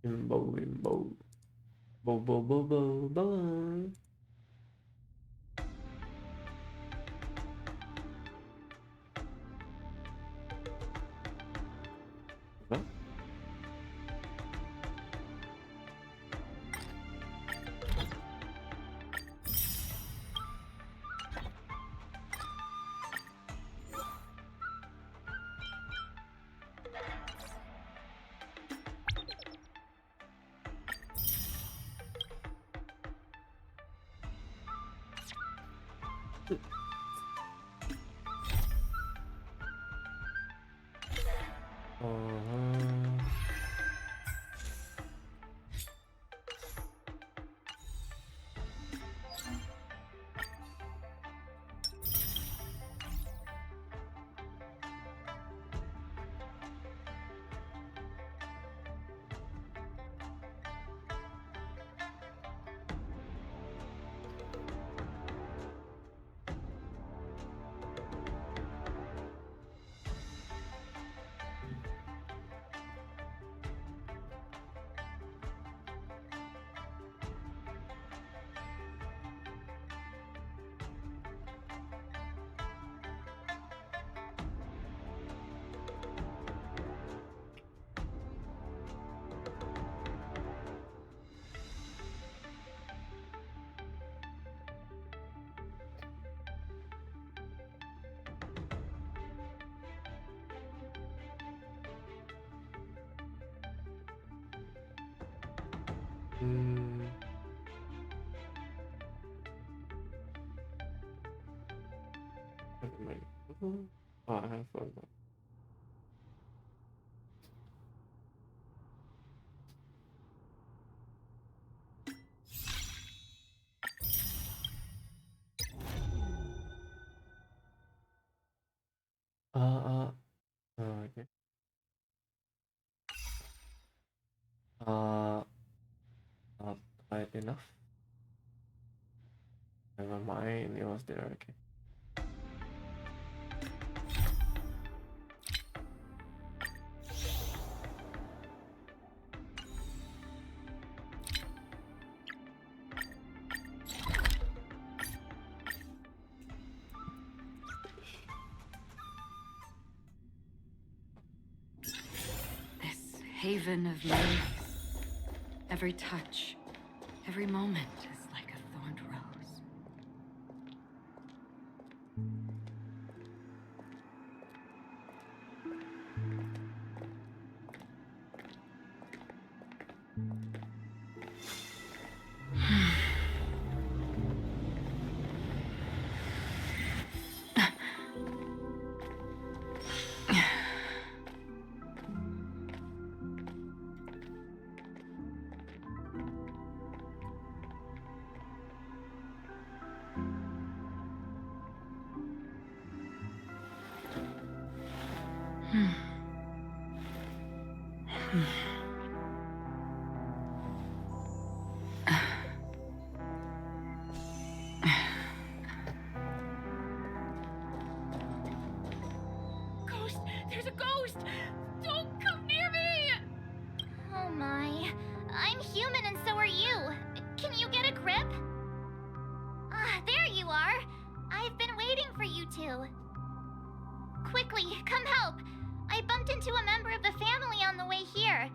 Bimbo, bimbo. Bo, bo, bo, bo, bo. What? Uh-huh. Mm. Never mind. Oh, I have fun. Okay. Uh, not quite enough. Never mind. It was there. Okay. This haven of memories. Every touch, every moment is like a thorned rose. Ghost! There's a ghost! Don't come near me! Oh my. I'm human and so are you. Can you get a grip? Ah, there you are. I've been waiting for you two. Quickly, come help. I bumped into a member of the family on the way here.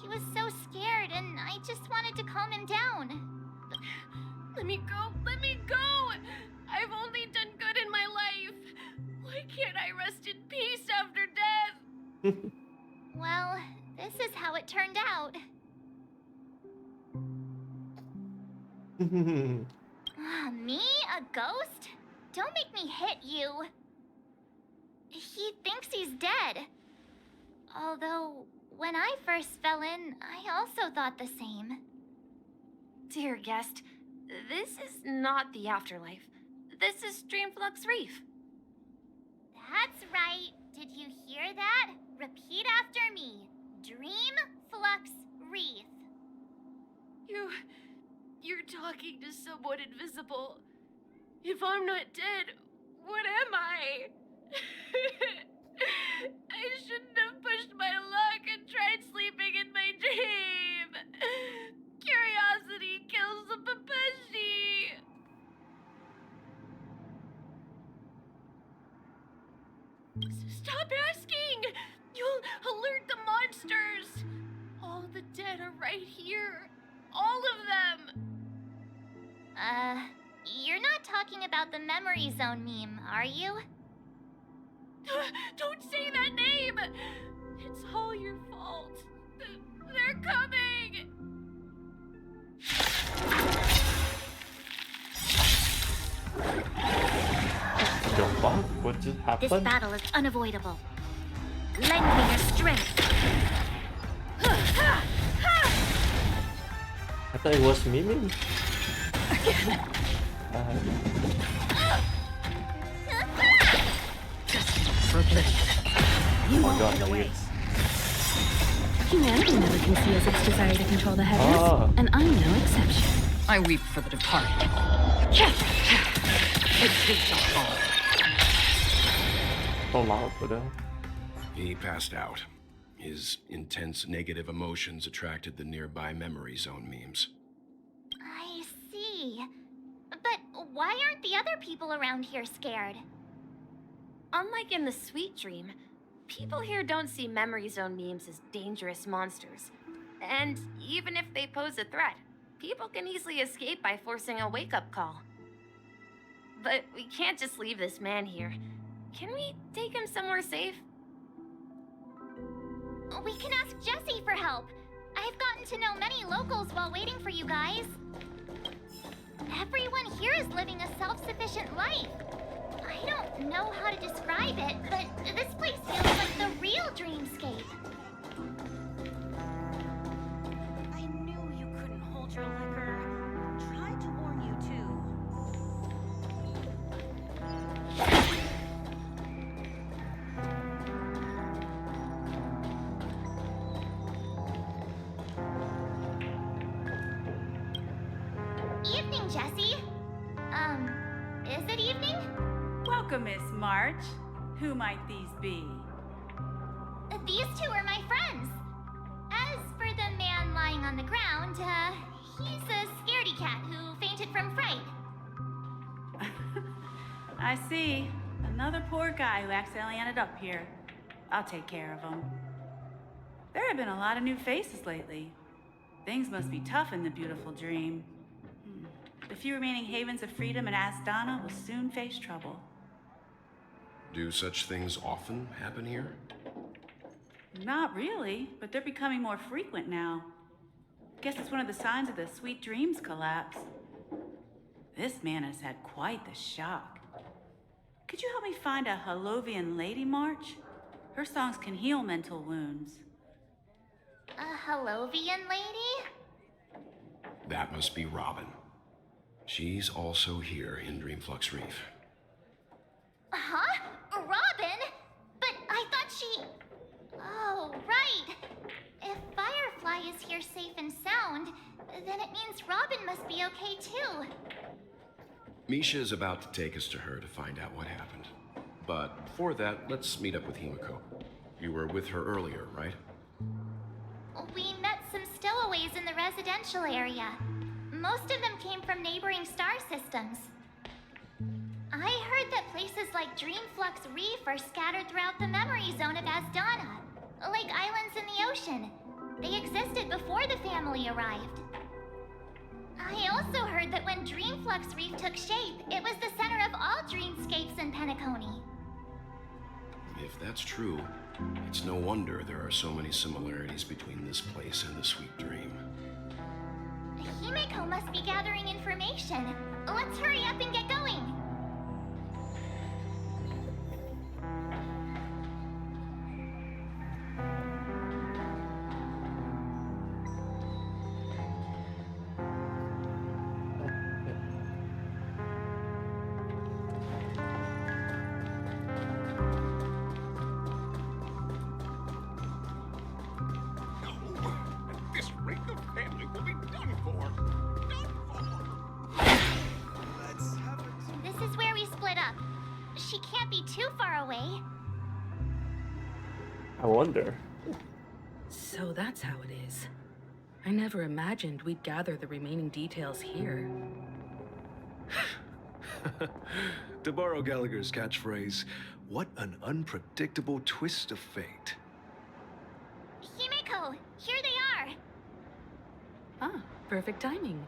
He was so scared and I just wanted to calm him down. Let me go! Let me go! I've only done good in my life. Why can't I rest in peace after death? Well, this is how it turned out. Me? A ghost? Don't make me hit you. He thinks he's dead. Although, when I first fell in, I also thought the same. Dear guest, this is not the afterlife. This is Dreamflux Reef. That's right. Did you hear that? Repeat after me. Dream Flux Wreath. You're talking to someone invisible. If I'm not dead, what am I? I shouldn't have pushed my luck and tried sleeping in my dream. Stop asking! You'll alert the monsters! All the dead are right here. All of them! You're not talking about the memory zone meme, are you? Don't say that name! It's all your fault. They're coming! The fuck? What just This happened? battle is unavoidable. Lend me your strength. I thought it was miming. For oblivion. Oh my god, idiots. Humanity never conceals its desire to control the heavens, Ah. and I'm no exception. I weep for the departed. It takes a fall. So loud for them. He passed out. His intense negative emotions attracted the nearby memory zone memes. I see. But why aren't the other people around here scared? Unlike in the Sweet Dream, people here don't see memory zone memes as dangerous monsters. And even if they pose a threat, people can easily escape by forcing a wake-up call. But we can't just leave this man here. Can we take him somewhere safe? We can ask Jessie for help. I've gotten to know many locals while waiting for you guys. Everyone here is living a self-sufficient life. I don't know how to describe it, but this place feels like the real dreamscape. I knew you couldn't hold your liquor. Tried to warn you too. Evening, Jessie. Is it evening? Welcome, Miss March. Who might these be? These two are my friends. As for the man lying on the ground, he's a scaredy cat who fainted from fright. I see. Another poor guy who accidentally ended up here. I'll take care of him. There have been a lot of new faces lately. Things must be tough in the beautiful dream. The few remaining havens of freedom in Asdana will soon face trouble. Do such things often happen here? Not really, but they're becoming more frequent now. Guess it's one of the signs of the Sweet Dreams collapse. This man has had quite the shock. Could you help me find a Halovian lady, March? Her songs can heal mental wounds. A Halovian lady? That must be Robin. She's also here in Dreamflux Reef. Huh? Robin? But I thought she... Oh, right. If Firefly is here safe and sound, then it means Robin must be okay too. Misha is about to take us to her to find out what happened. But before that, let's meet up with Himiko. You were with her earlier, right? We met some stowaways in the residential area. Most of them came from neighboring star systems. I heard that places like Dreamflux Reef are scattered throughout the memory zone of Asdana, like islands in the ocean. They existed before the family arrived. I also heard that when Dreamflux Reef took shape, it was the center of all dreamscapes in Penacony. If that's true, it's no wonder there are so many similarities between this place and the Sweet Dream. Himiko must be gathering information. Let's hurry up and get going. At this rate, the family will be done for. Let's have it. This is where we split up. She can't be too far away. I wonder. So that's how it is. I never imagined we'd gather the remaining details here. To borrow Gallagher's catchphrase, What an unpredictable twist of fate. Himeko, here they are. Ah, perfect timing.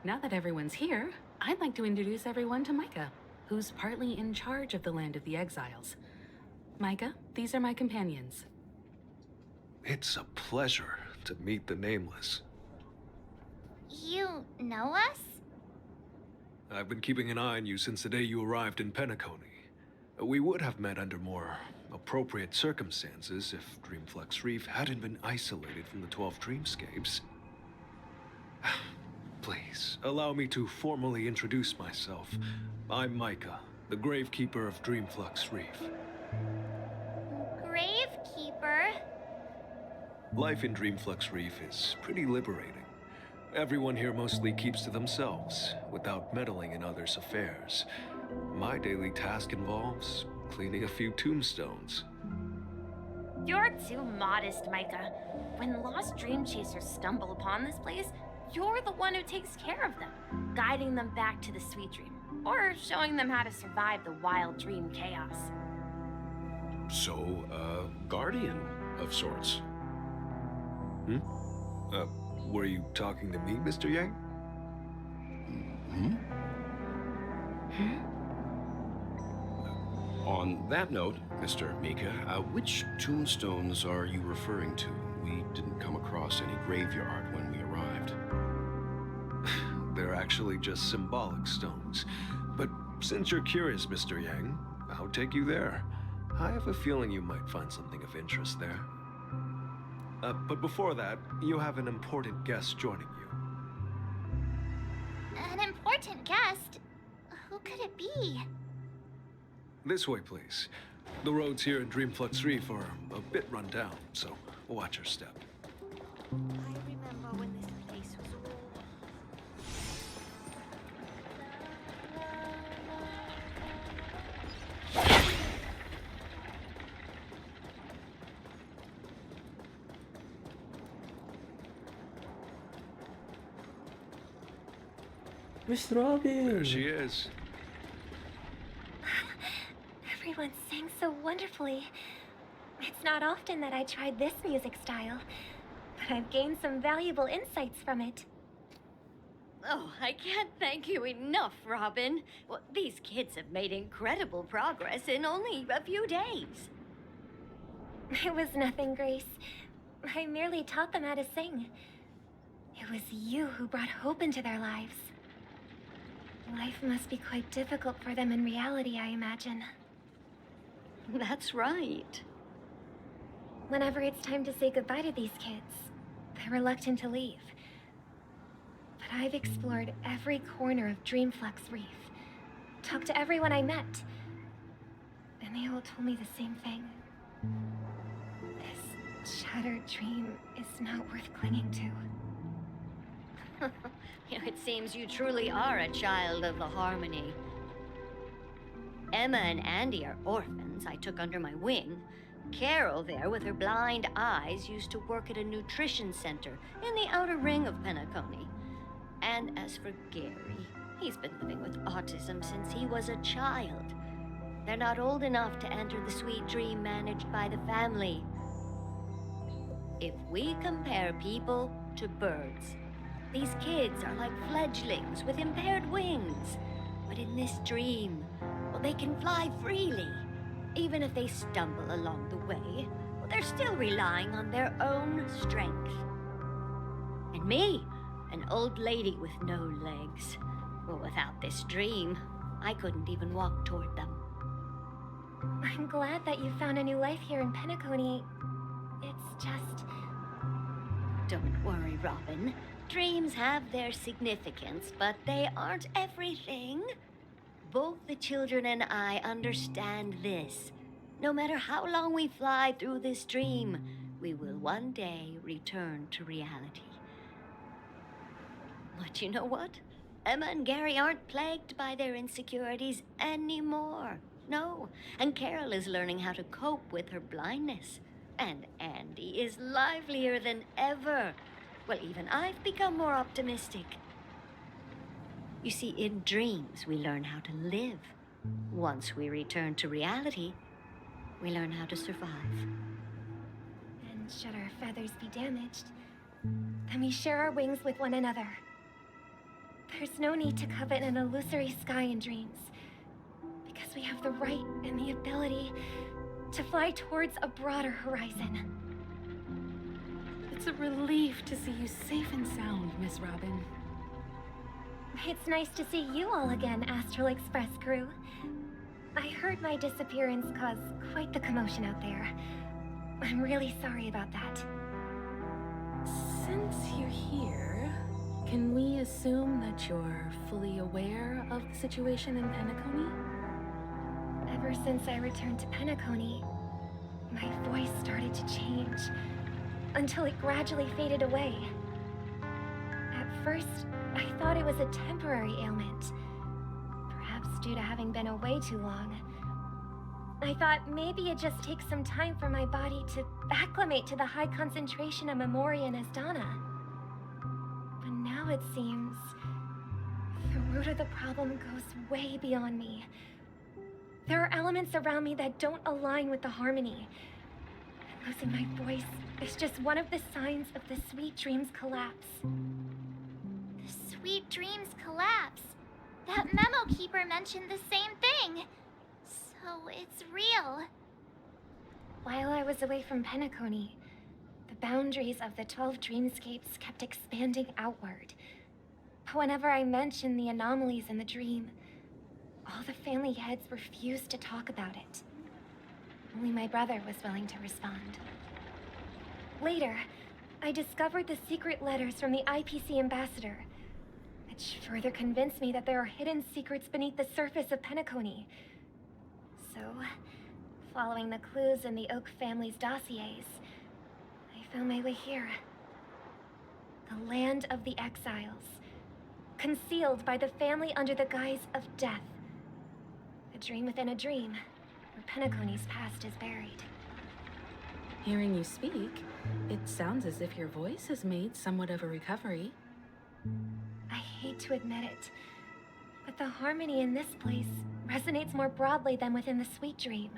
Now that everyone's here, I'd like to introduce everyone to Micah, who's partly in charge of the Land of the Exiles. Micah, these are my companions. It's a pleasure to meet the Nameless. You know us? I've been keeping an eye on you since the day you arrived in Penacony. We would have met under more appropriate circumstances if Dreamflux Reef hadn't been isolated from the 12 Dreamscapes. Please, allow me to formally introduce myself. I'm Micah, the Gravekeeper of Dreamflux Reef. Gravekeeper? Life in Dreamflux Reef is pretty liberating. Everyone here mostly keeps to themselves, without meddling in others' affairs. My daily task involves cleaning a few tombstones. You're too modest, Micah. When lost dream chasers stumble upon this place, you're the one who takes care of them, guiding them back to the sweet dream, or showing them how to survive the wild dream chaos. So, guardian of sorts. Were you talking to me, Mr. Yang? On that note, Mr. Mika, which tombstones are you referring to? We didn't come across any graveyard when we arrived. They're actually just symbolic stones. But since you're curious, Mr. Yang, I'll take you there. I have a feeling you might find something of interest there. But before that, you have an important guest joining you. An important guest? Who could it be? This way, please. The roads here in Dreamflux Reef are a bit run down, so watch your step. I remember when this place was Miss Robin! There she is. Everyone sang so wonderfully. It's not often that I tried this music style, but I've gained some valuable insights from it. Oh, I can't thank you enough, Robin. Well, these kids have made incredible progress in only a few days. It was nothing, Grace. I merely taught them how to sing. It was you who brought hope into their lives. Life must be quite difficult for them in reality, I imagine. That's right. Whenever it's time to say goodbye to these kids, they're reluctant to leave. But I've explored every corner of Dreamflux Reef, talked to everyone I met, and they all told me the same thing. This shattered dream is not worth clinging to. It seems you truly are a child of the Harmony. Emma and Andy are orphans I took under my wing. Carol there, with her blind eyes, used to work at a nutrition center in the outer ring of Penacony. And as for Gary, he's been living with autism since he was a child. They're not old enough to enter the sweet dream managed by the family. If we compare people to birds, these kids are like fledglings with impaired wings. But in this dream, well, they can fly freely. Even if they stumble along the way, well, they're still relying on their own strength. And me, an old lady with no legs. Well, without this dream, I couldn't even walk toward them. I'm glad that you found a new life here in Penacony. It's just... Don't worry, Robin. Dreams have their significance, but they aren't everything. Both the children and I understand this. No matter how long we fly through this dream, we will one day return to reality. But you know what? Emma and Gary aren't plagued by their insecurities anymore. No, and Carol is learning how to cope with her blindness. And Andy is livelier than ever. Well, even I've become more optimistic. You see, in dreams, we learn how to live. Once we return to reality, we learn how to survive. And should our feathers be damaged, then we share our wings with one another. There's no need to covet an illusory sky in dreams, because we have the right and the ability to fly towards a broader horizon. It's a relief to see you safe and sound, Miss Robin. It's nice to see you all again, Astral Express crew. I heard my disappearance caused quite the commotion out there. I'm really sorry about that. Since you're here, can we assume that you're fully aware of the situation in Penacony? Ever since I returned to Penacony, my voice started to change, until it gradually faded away. At first, I thought it was a temporary ailment, perhaps due to having been away too long. I thought maybe it just takes some time for my body to acclimate to the high concentration of Memoria and Asdana. But now it seems the root of the problem goes way beyond me. There are elements around me that don't align with the harmony. Losing my voice is just one of the signs of the Sweet Dreams collapse. The Sweet Dreams collapse. That memo keeper mentioned the same thing. So it's real. While I was away from Penacony, the boundaries of the 12 dreamscapes kept expanding outward. But whenever I mentioned the anomalies in the dream, all the family heads refused to talk about it. Only my brother was willing to respond. Later, I discovered the secret letters from the IPC ambassador, which further convinced me that there are hidden secrets beneath the surface of Penacony. So, following the clues in the Oak family's dossiers, I found my way here. The land of the exiles, concealed by the family under the guise of death. A dream within a dream, where Penacony's past is buried. Hearing you speak, it sounds as if your voice has made somewhat of a recovery. I hate to admit it, but the harmony in this place resonates more broadly than within the Sweet Dream.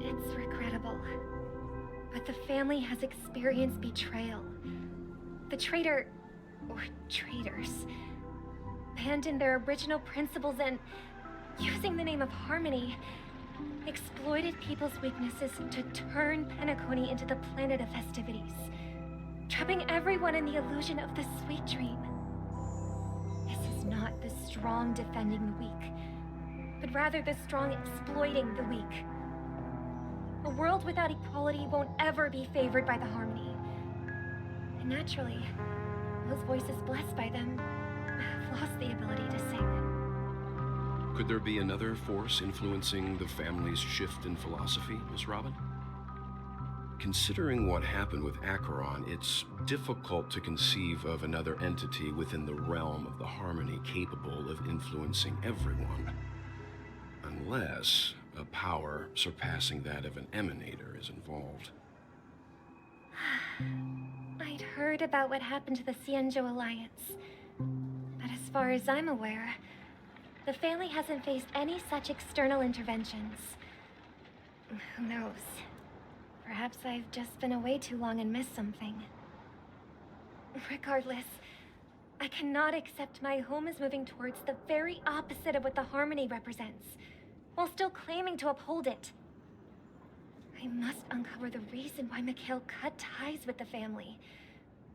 It's regrettable, but the family has experienced betrayal. The traitor, or traitors, abandoned their original principles and, using the name of harmony, exploited people's weaknesses to turn Penacony into the planet of festivities, trapping everyone in the illusion of the Sweet Dream. This is not the strong defending the weak, but rather the strong exploiting the weak. A world without equality won't ever be favored by the harmony. And naturally, those voices blessed by them have lost the ability to sing. Could there be another force influencing the family's shift in philosophy, Miss Robin? Considering what happened with Acheron, it's difficult to conceive of another entity within the realm of the harmony capable of influencing everyone. Unless a power surpassing that of an emanator is involved. I'd heard about what happened to the Cienjo Alliance, but as far as I'm aware, the family hasn't faced any such external interventions. Who knows? Perhaps I've just been away too long and missed something. Regardless, I cannot accept my home is moving towards the very opposite of what the harmony represents, while still claiming to uphold it. I must uncover the reason why Mikhail cut ties with the family,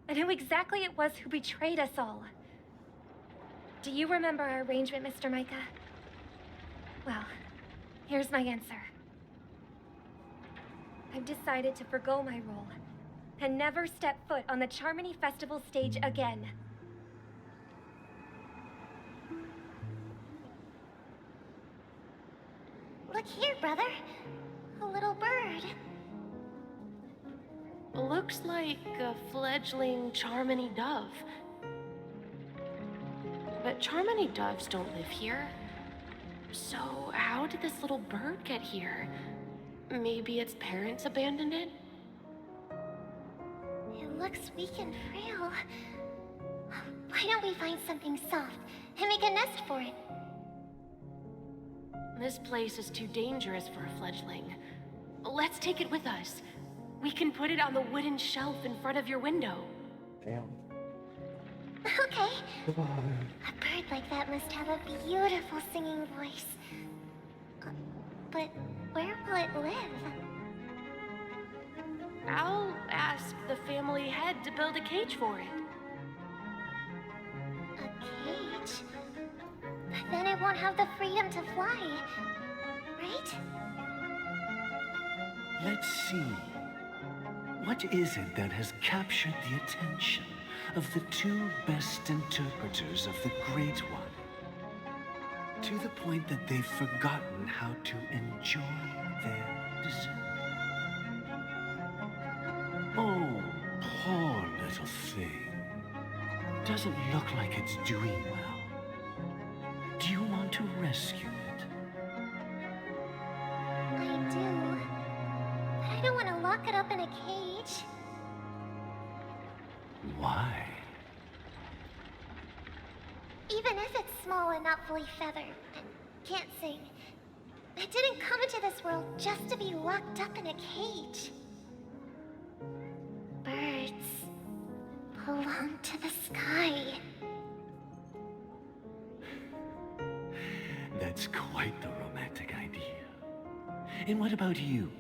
and who exactly it was who betrayed us all. Do you remember our arrangement, Mr. Micah? Well, here's my answer. I've decided to forgo my role, and never step foot on the Charmony Festival stage again. Look here, brother. A little bird. Looks like a fledgling Charmony dove. But Charmony doves don't live here. So how did this little bird get here? Maybe its parents abandoned it? It looks weak and frail. Why don't we find something soft and make a nest for it? This place is too dangerous for a fledgling. Let's take it with us. We can put it on the wooden shelf in front of your window. Damn. Okay. A bird like that must have a beautiful singing voice. But where will it live? I'll ask the family head to build a cage for it. A cage? But then it won't have the freedom to fly, right? Let's see. What is it that has captured the attention of the two best interpreters of the Great One, to the point that they've forgotten how to enjoy their dessert? Oh, poor little thing. Doesn't look like it's doing well. Do you want to rescue it? I do. But I don't want to lock it up in a cage. Why? Even if it's small and not fully feathered and can't sing, it didn't come into this world just to be locked up in a cage. Birds belong to the sky. That's quite the romantic idea. And what about you,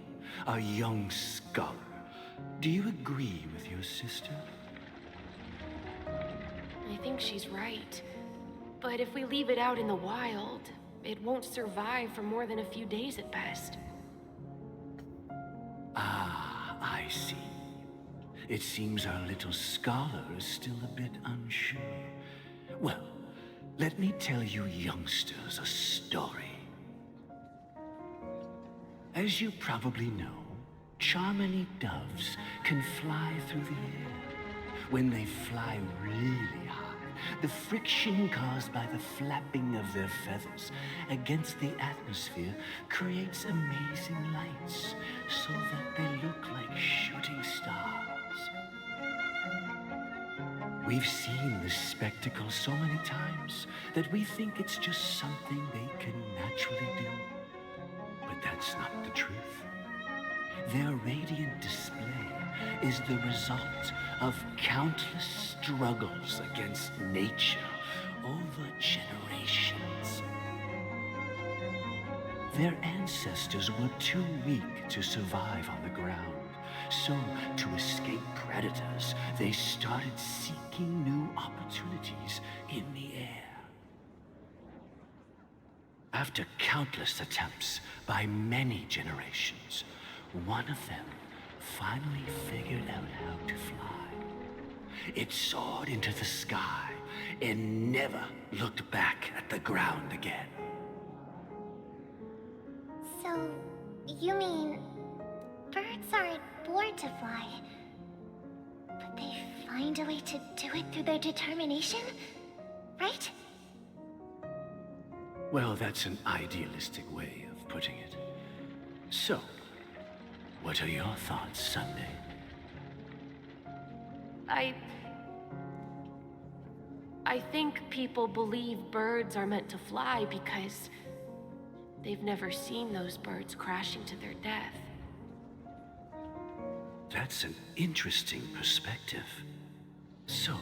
a young scholar? Do you agree with your sister? I think she's right. But if we leave it out in the wild, it won't survive for more than a few days at best. Ah, I see. It seems our little scholar is still a bit unsure. Well, let me tell you youngsters a story. As you probably know, Charmony doves can fly through the air. When they fly really high, the friction caused by the flapping of their feathers against the atmosphere creates amazing lights, so that they look like shooting stars. We've seen this spectacle so many times that we think it's just something they can naturally do. But that's not the truth. Their radiant display is the result of countless struggles against nature over generations. Their ancestors were too weak to survive on the ground, so to escape predators, they started seeking new opportunities in the air. After countless attempts by many generations, one of them finally figured out how to fly. It soared into the sky and never looked back at the ground again. So, you mean birds aren't born to fly, but they find a way to do it through their determination, right? Well, that's an idealistic way of putting it. So, what are your thoughts, Sunday? I think people believe birds are meant to fly because they've never seen those birds crashing to their death. That's an interesting perspective. So,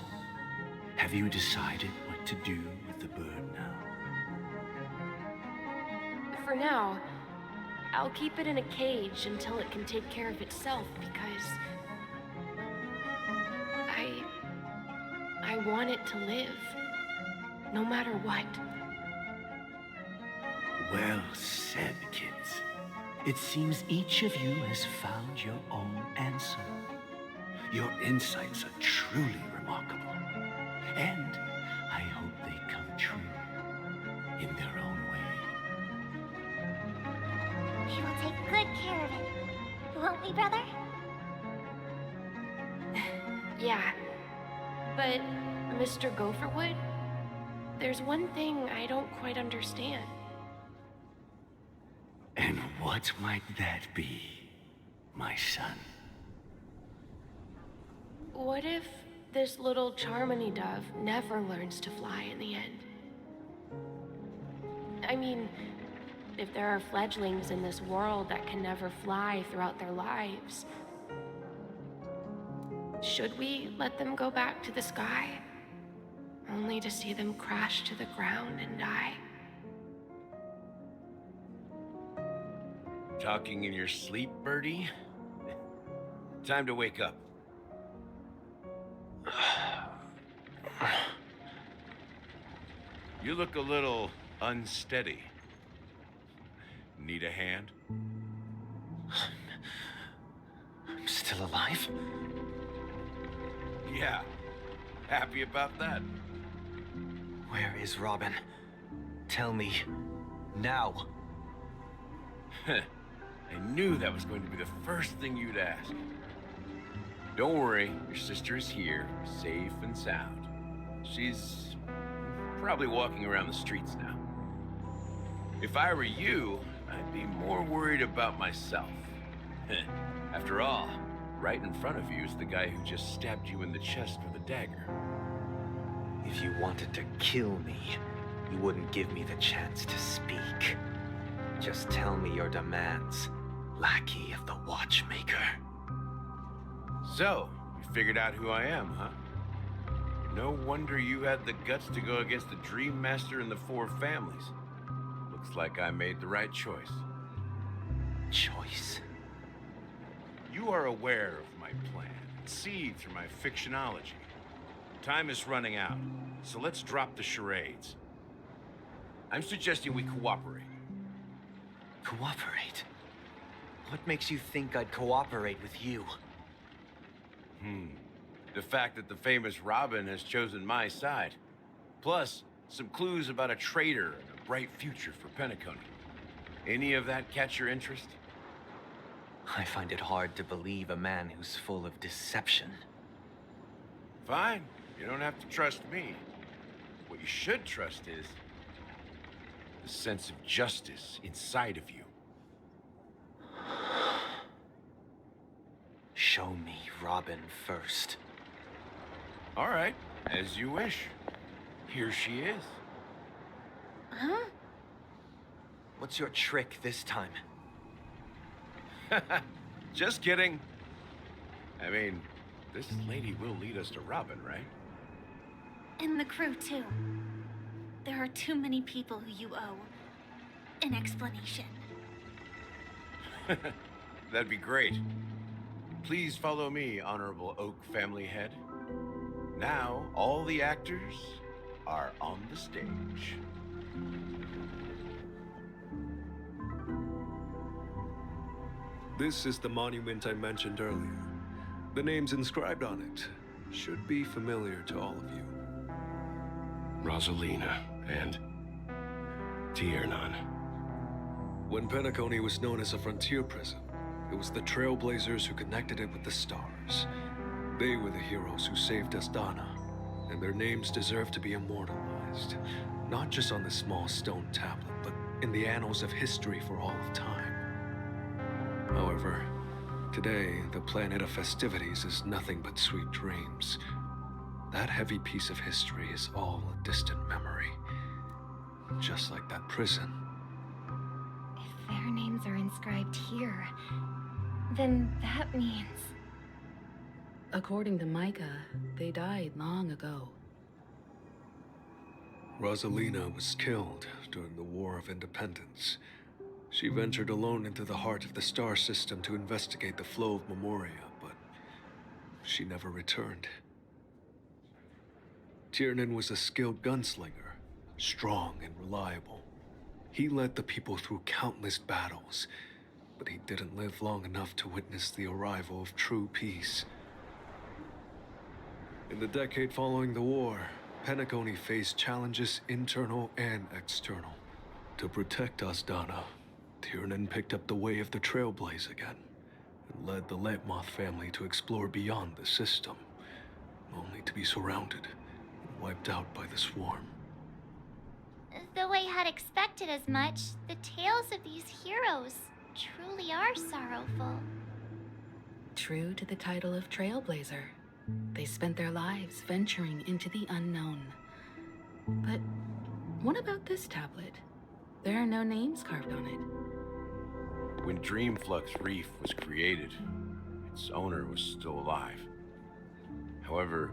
have you decided what to do with the bird now? For now, I'll keep it in a cage until it can take care of itself because I want it to live, no matter what. Well said, kids. It seems each of you has found your own answer. Your insights are truly remarkable, and I hope they come true in their own way. We will take good care of it, won't we, brother? Yeah, but Mr. Gopherwood, there's one thing I don't quite understand. And what might that be, my son? What if this little Charmony dove never learns to fly in the end? I mean, if there are fledglings in this world that can never fly throughout their lives, should we let them go back to the sky, only to see them crash to the ground and die? Talking in your sleep, Birdie? Time to wake up. You look a little unsteady. Need a hand? I'm still alive? Yeah. Happy about that? Where is Robin? Tell me. Now. I knew that was going to be the first thing you'd ask. Don't worry, your sister is here, safe and sound. She's probably walking around the streets now. If I were you, I'd be more worried about myself. After all, right in front of you is the guy who just stabbed you in the chest with a dagger. If you wanted to kill me, you wouldn't give me the chance to speak. Just tell me your demands, lackey of the Watchmaker. So, you figured out who I am, huh? No wonder you had the guts to go against the Dream Master and the Four Families. Looks like I made the right choice. Choice? You are aware of my plan, see through my fictionology. Time is running out, so let's drop the charades. I'm suggesting we cooperate. Cooperate? What makes you think I'd cooperate with you? The fact that the famous Robin has chosen my side. Plus, some clues about a traitor and a bright future for Penacony. Any of that catch your interest? I find it hard to believe a man who's full of deception. Fine. You don't have to trust me. What you should trust is the sense of justice inside of you. Show me Robin first. All right, as you wish. Here she is. Huh? What's your trick this time? Just kidding. I mean, this lady will lead us to Robin, right? And the crew, too. There are too many people who you owe an explanation. That'd be great. Please follow me, Honorable Oak family head. Now, all the actors are on the stage. This is the monument I mentioned earlier. The names inscribed on it should be familiar to all of you. Rosalina and Tiernan. When Penacony was known as a frontier prison, it was the Trailblazers who connected it with the stars. They were the heroes who saved Astana, and their names deserve to be immortalized, not just on this small stone tablet, but in the annals of history for all of time. However, today, the planet of festivities is nothing but sweet dreams. That heavy piece of history is all a distant memory, just like that prison. If their names are inscribed here, then that means... According to Micah, they died long ago. Rosalina was killed during the War of Independence. She ventured alone into the heart of the star system to investigate the flow of Memoria, but she never returned. Tiernan was a skilled gunslinger, strong and reliable. He led the people through countless battles, but he didn't live long enough to witness the arrival of true peace. In the decade following the war, Penacony faced challenges internal and external. To protect Astana, Tiernan picked up the way of the Trailblaze again, and led the Letmoth family to explore beyond the system, only to be surrounded and wiped out by the swarm. Though I had expected as much, the tales of these heroes truly are sorrowful. True to the title of Trailblazer, they spent their lives venturing into the unknown. But what about this tablet? There are no names carved on it. When Dreamflux Reef was created, its owner was still alive. However,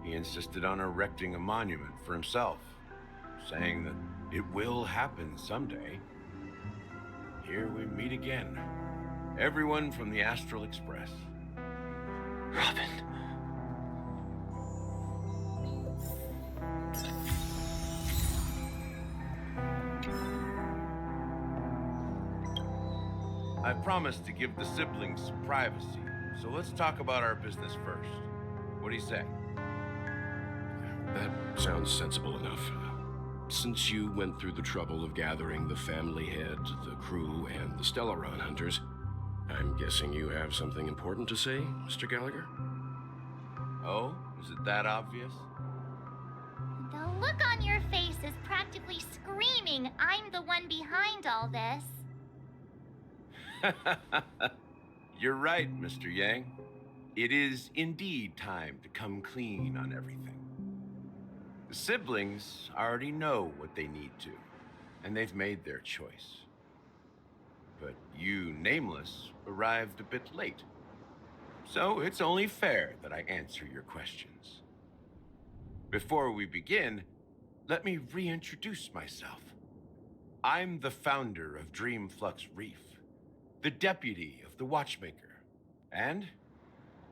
he insisted on erecting a monument for himself, saying that it will happen someday. Here we meet again. Everyone from the Astral Express. Robin. I promised to give the siblings some privacy, so let's talk about our business first. What do you say? That sounds sensible enough. Since you went through the trouble of gathering the family head, the crew, and the Stellaron hunters, I'm guessing you have something important to say, Mr. Gallagher? Oh, is it that obvious? The look on your face is practically screaming, I'm the one behind all this. You're right, Mr. Yang. It is indeed time to come clean on everything. The siblings already know what they need to, and they've made their choice. But you, Nameless, arrived a bit late. So it's only fair that I answer your questions. Before we begin, let me reintroduce myself. I'm the founder of Dreamflux Reef, the deputy of the Watchmaker, and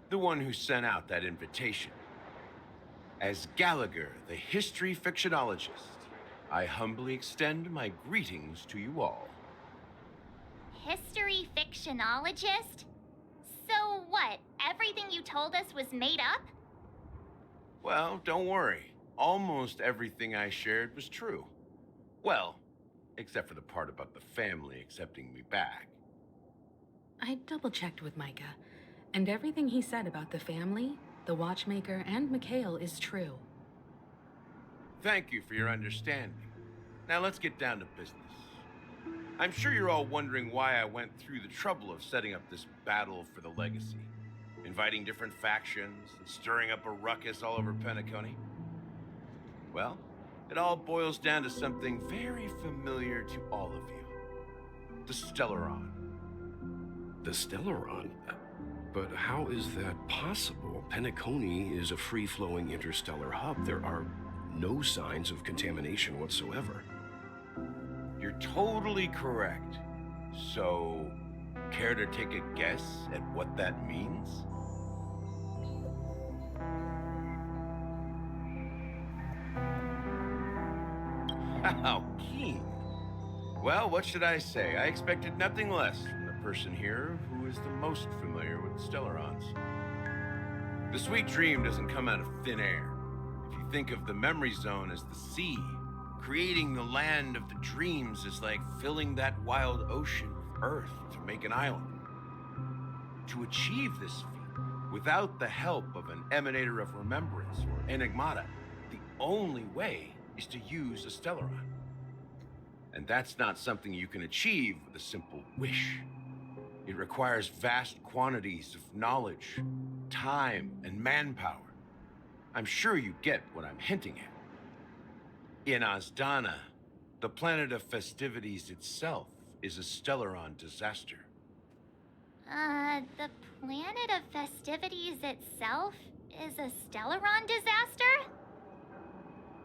the one who sent out that invitation. As Gallagher, the history fictionologist, I humbly extend my greetings to you all. History fictionologist? So what, everything you told us was made up? Well, don't worry. Almost everything I shared was true. Well, except for the part about the family accepting me back. I double-checked with Micah, and everything he said about the family, the Watchmaker, and Mikhail is true. Thank you for your understanding. Now let's get down to business. I'm sure you're all wondering why I went through the trouble of setting up this battle for the legacy, inviting different factions and stirring up a ruckus all over Penacony. Well, it all boils down to something very familiar to all of you. The Stellaron. The Stellaron? But how is that possible? Penacony is a free-flowing interstellar hub. There are no signs of contamination whatsoever. You're totally correct. So, care to take a guess at what that means? How keen. Well, what should I say? I expected nothing less from the person here who is the most familiar with Stellarons. The sweet dream doesn't come out of thin air. If you think of the memory zone as the sea, creating the land of the dreams is like filling that wild ocean with earth to make an island. To achieve this feat, without the help of an emanator of remembrance or enigmata, the only way is to use a Stellaron. And that's not something you can achieve with a simple wish. It requires vast quantities of knowledge, time, and manpower. I'm sure you get what I'm hinting at. In Azdana, the planet of festivities itself is a Stellaron disaster. The planet of festivities itself is a Stellaron disaster?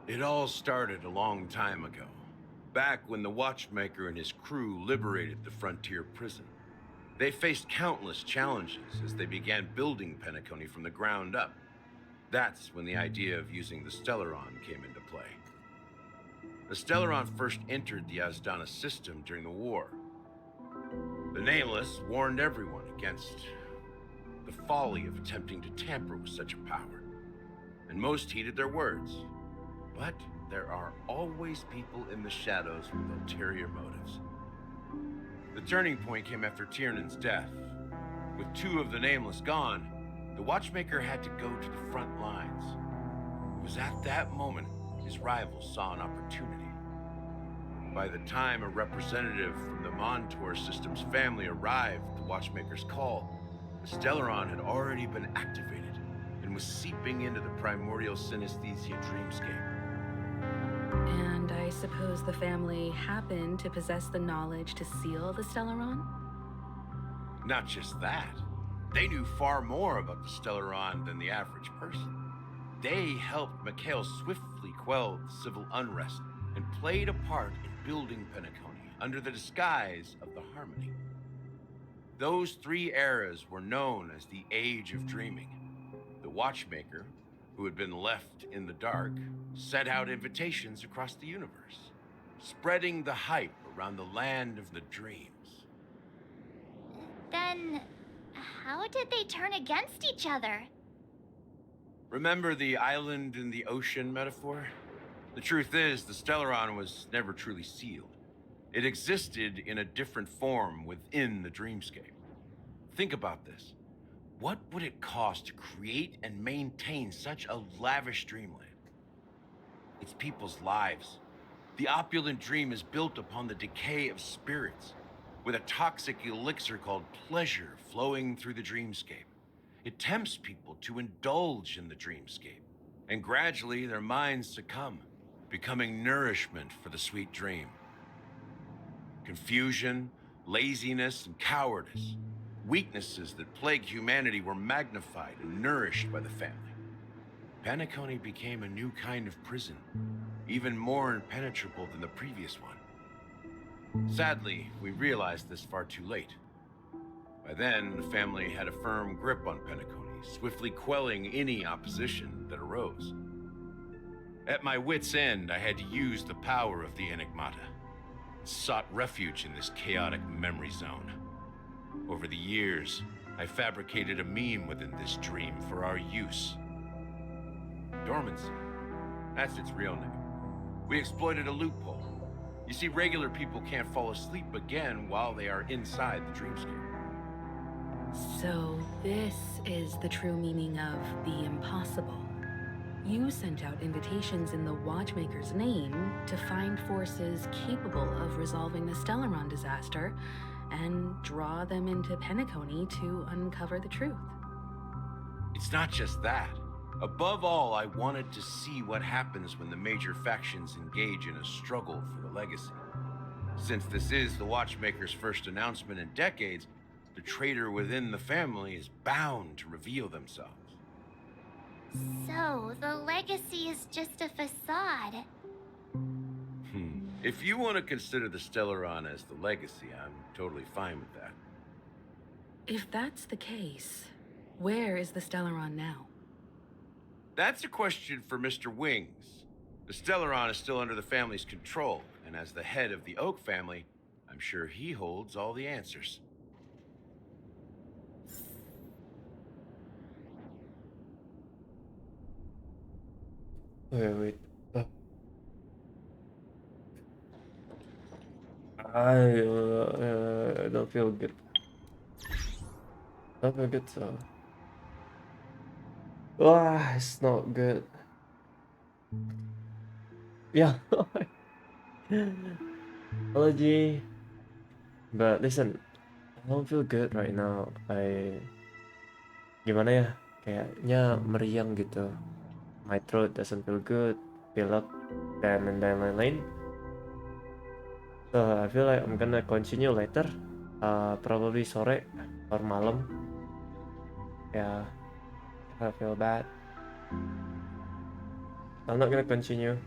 It all started a long time ago, back when the Watchmaker and his crew liberated the frontier prison. They faced countless challenges as they began building Penacony from the ground up. That's when the idea of using the Stellaron came into play. The Stellaron first entered the Azdana system during the war. The Nameless warned everyone against the folly of attempting to tamper with such a power, and most heeded their words. But there are always people in the shadows with ulterior motives. The turning point came after Tiernan's death. With two of the Nameless gone, the Watchmaker had to go to the front lines. It was at that moment his rivals saw an opportunity. By the time a representative from the Montour Systems family arrived at the Watchmaker's call, the Stellaron had already been activated and was seeping into the primordial synesthesia dreamscape. And I suppose the family happened to possess the knowledge to seal the Stellaron? Not just that. They knew far more about the Stellaron than the average person. They helped Mikhail swiftly quell the civil unrest and played a part in building Penacony under the disguise of the Harmony. Those 3 eras were known as the Age of Dreaming. The Watchmaker, who had been left in the dark, sent out invitations across the universe, spreading the hype around the land of the dreams. Then, how did they turn against each other? Remember the island in the ocean metaphor? The truth is, the Stellaron was never truly sealed. It existed in a different form within the dreamscape. Think about this. What would it cost to create and maintain such a lavish dreamland? It's people's lives. The opulent dream is built upon the decay of spirits, with a toxic elixir called pleasure flowing through the dreamscape. It tempts people to indulge in the dreamscape, and gradually their minds succumb, becoming nourishment for the sweet dream. Confusion, laziness, and cowardice, weaknesses that plagued humanity, were magnified and nourished by the family. Penacony became a new kind of prison, even more impenetrable than the previous one. Sadly, we realized this far too late. By then, the family had a firm grip on Penacony, swiftly quelling any opposition that arose. At my wit's end, I had to use the power of the Enigmata, and sought refuge in this chaotic memory zone. Over the years, I fabricated a meme within this dream for our use. Dormancy. That's its real name. We exploited a loophole. You see, regular people can't fall asleep again while they are inside the dreamscape. So this is the true meaning of the impossible. You sent out invitations in the Watchmaker's name to find forces capable of resolving the Stellaron disaster and draw them into Penacony to uncover the truth. It's not just that. Above all, I wanted to see what happens when the major factions engage in a struggle for the legacy. Since this is the Watchmaker's first announcement in decades, the traitor within the family is bound to reveal themselves. So, the legacy is just a facade. If you want to consider the Stellaron as the legacy, I'm totally fine with that. If that's the case, where is the Stellaron now? That's a question for Mr. Wings. The Stellaron is still under the family's control, and as the head of the Oak family, I'm sure he holds all the answers. Wait. I don't feel good. Don't feel good, so. It's not good. Yeah. Apology. But listen, I don't feel good right now. Gimana ya? Kayaknya meriang gitu. My throat doesn't feel good, feel up, dan lain-lain. So I feel like I'm gonna continue later, probably sore or malam. Yeah, I feel bad. I'm not gonna continue.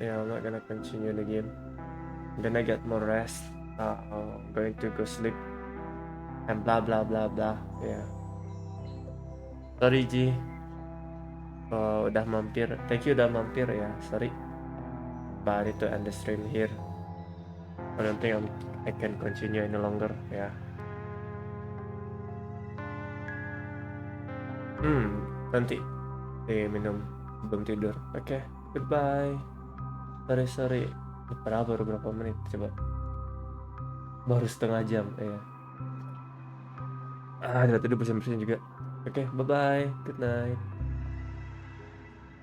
Yeah, I'm not gonna continue the game. I'm gonna get more rest. I'm going to go sleep. And blah blah blah blah. Yeah. Sorry Ji. Udah mampir. Thank you udah mampir ya. Sorry. But I need to end the stream here. I don't think I can continue any longer. Yeah. Nanti minum sebelum tidur. Oke, goodbye. Sorry. Padahal baru berapa menit coba. Baru setengah jam ya. Dari tadi bersin-bersin juga. Oke, bye bye. Good night.